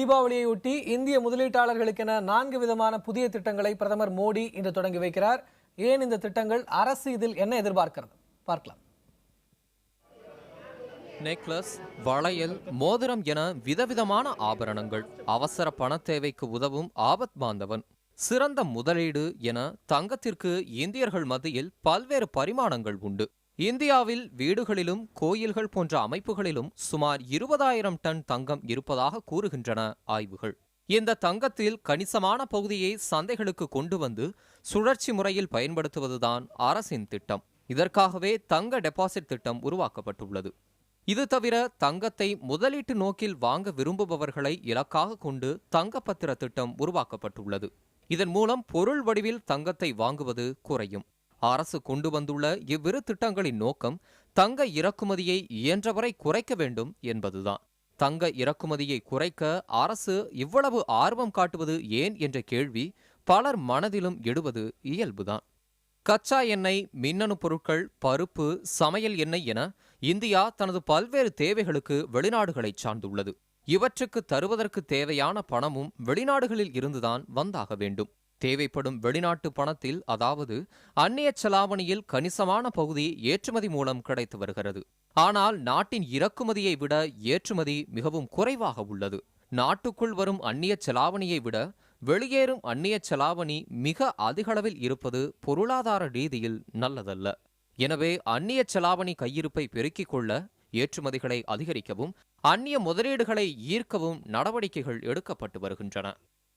தீபாவளியையொட்டி இந்திய முதலீட்டாளர்களுக்கென 4 விதமான புதிய திட்டங்களை பிரதமர் மோடி இன்று தொடங்கி வைக்கிறார். ஏன் இந்த திட்டங்கள்? அரசு இதில் என்ன எதிர்பார்க்கிறது? பார்க்கலாம். நெக்லஸ், வளையல், மோதிரம் என விதவிதமான ஆபரணங்கள், அவசர பண தேவைக்கு உதவும் ஆபத் பாந்தவன், சிறந்த முதலீடு என தங்கத்திற்கு இந்தியர்கள் மத்தியில் பல்வேறு பரிமாணங்கள் உண்டு. இந்தியாவில் வீடுகளிலும் கோயில்கள் போன்ற அமைப்புகளிலும் சுமார் 20,000 டன் தங்கம் இருப்பதாக கூறுகின்றன ஆய்வுகள். இந்த தங்கத்தில் கணிசமான பகுதியை சந்தைகளுக்கு கொண்டு வந்து சுழற்சி முறையில் பயன்படுத்துவதுதான் அரசின் திட்டம். இதற்காகவே தங்க டெபாசிட் திட்டம் உருவாக்கப்பட்டுள்ளது. இது தவிர தங்கத்தை முதலீட்டு நோக்கில் வாங்க விரும்புபவர்களை இலக்காக கொண்டு தங்கப்பத்திர திட்டம் உருவாக்கப்பட்டுள்ளது. இதன் மூலம் பொருள் வடிவில் தங்கத்தை வாங்குவது குறையும். அரசு கொண்டு வந்துள்ள இவ்விரு திட்டங்களின் நோக்கம் தங்க இறக்குமதியை இயன்றவரை குறைக்க வேண்டும் என்பதுதான். தங்க இறக்குமதியை குறைக்க அரசு இவ்வளவு ஆர்வம் காட்டுவது ஏன் என்ற கேள்வி பலர் மனதிலும் எழுவது இயல்புதான். கச்சா எண்ணெய், மின்னணு பொருட்கள், பருப்பு, சமையல் எண்ணெய் என இந்தியா தனது பல்வேறு தேவைகளுக்கு வெளிநாடுகளை சார்ந்துள்ளது. இவற்றுக்கு தருவதற்கு தேவையான பணமும் வெளிநாடுகளில் இருந்துதான் வந்தாக வேண்டும். தேவைப்படும் வெளிநாட்டு பணத்தில், அதாவது அந்நிய செலாவணியில் கணிசமான பகுதி ஏற்றுமதி மூலம் கிடைத்து வருகிறது. ஆனால் நாட்டின் இறக்குமதியை விட ஏற்றுமதி மிகவும் குறைவாக உள்ளது. நாட்டுக்குள் வரும் அந்நிய செலாவணியை விட வெளியேறும் அந்நிய செலாவணி மிக அதிகளவில் இருப்பது பொருளாதார ரீதியில் நல்லதல்ல. எனவே அந்நிய செலாவணி கையிருப்பை பெருக்கிக் கொள்ள ஏற்றுமதிகளை அதிகரிக்கவும் அந்நிய முதலீடுகளை ஈர்க்கவும் நடவடிக்கைகள் எடுக்கப்பட்டு வருகின்றன.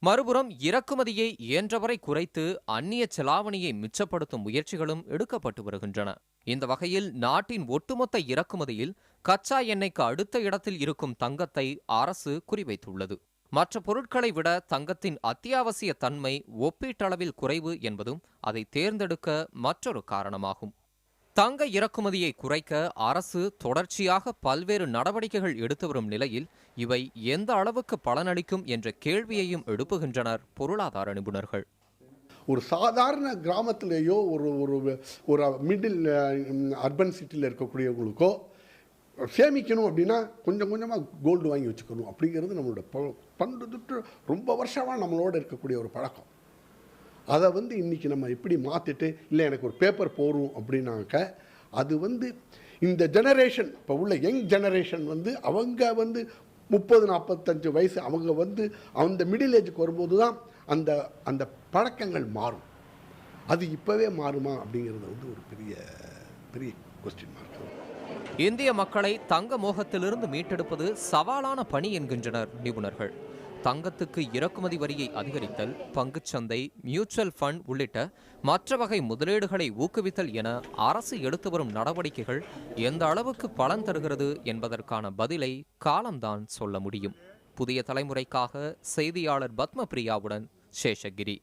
மறுபுறம் இறக்குமதியை இயன்றவரை குறைத்து அந்நிய செலாவணியை மிச்சப்படுத்தும் முயற்சிகளும் எடுக்கப்பட்டு வருகின்றன. இந்த வகையில் நாட்டின் ஒட்டுமொத்த இறக்குமதியில் கச்சா எண்ணெய்க்கு அடுத்த இடத்தில் இருக்கும் தங்கத்தை அரசு குறிவைத்துள்ளது. மற்ற பொருட்களை விட தங்கத்தின் அத்தியாவசிய தன்மை ஒப்பீட்டளவில் குறைவு என்பதும் அதை தேர்ந்தெடுக்க மற்றொரு காரணமாகும். தங்க இறக்குமதியை குறைக்க அரசு தொடர்ச்சியாக பல்வேறு நடவடிக்கைகள் எடுத்து வரும் நிலையில் இவை எந்த அளவுக்கு பலனளிக்கும் என்ற கேள்வியையும் எழுப்புகின்றனர் பொருளாதார நிபுணர்கள். ஒரு சாதாரண கிராமத்திலேயோ ஒரு மிடில் அர்பன் சிட்டியில் இருக்கக்கூடியவங்களுக்கோ சேமிக்கணும் அப்படின்னா கொஞ்சம் கொஞ்சமாக கோல்டு வாங்கி வச்சுக்கணும் அப்படிங்கிறது நம்மளோட பண்டு ரொம்ப வருஷமாக நம்மளோட இருக்கக்கூடிய ஒரு பழக்கம். அதை இன்றைக்கி நம்ம எப்படி மாற்றிட்டு இல்லை எனக்கு ஒரு பேப்பர் போகும் அப்படின்னாக்க அது இந்த ஜெனரேஷன் இப்போ உள்ள யங் ஜெனரேஷன் அவங்க 30-45 வயசு அவங்க அந்த மிடில் ஏஜுக்கு வரும்போது தான் அந்த அந்த பழக்கங்கள் மாறும். அது இப்போவே மாறுமா அப்படிங்கிறது ஒரு பெரிய பெரிய கொஸ்டின் மார்க். இந்திய மக்களை தங்க மோகத்திலிருந்து மீட்டெடுப்பது சவாலான பணி என்கின்றனர் நிபுணர்கள். தங்கத்துக்கு இறக்குமதி வரியை அதிகரித்தல், பங்குச்சந்தை, மியூச்சுவல் ஃபண்ட் உள்ளிட்ட மற்ற வகை முதலீடுகளை ஊக்குவித்தல் என அரசு எடுத்து வரும் நடவடிக்கைகள் எந்த அளவுக்கு பலன் தருகிறது என்பதற்கான பதிலை காலம்தான் சொல்ல முடியும். புதிய தலைமுறைக்காக செய்தியாளர் பத்மபிரியாவுடன் சேஷகிரி.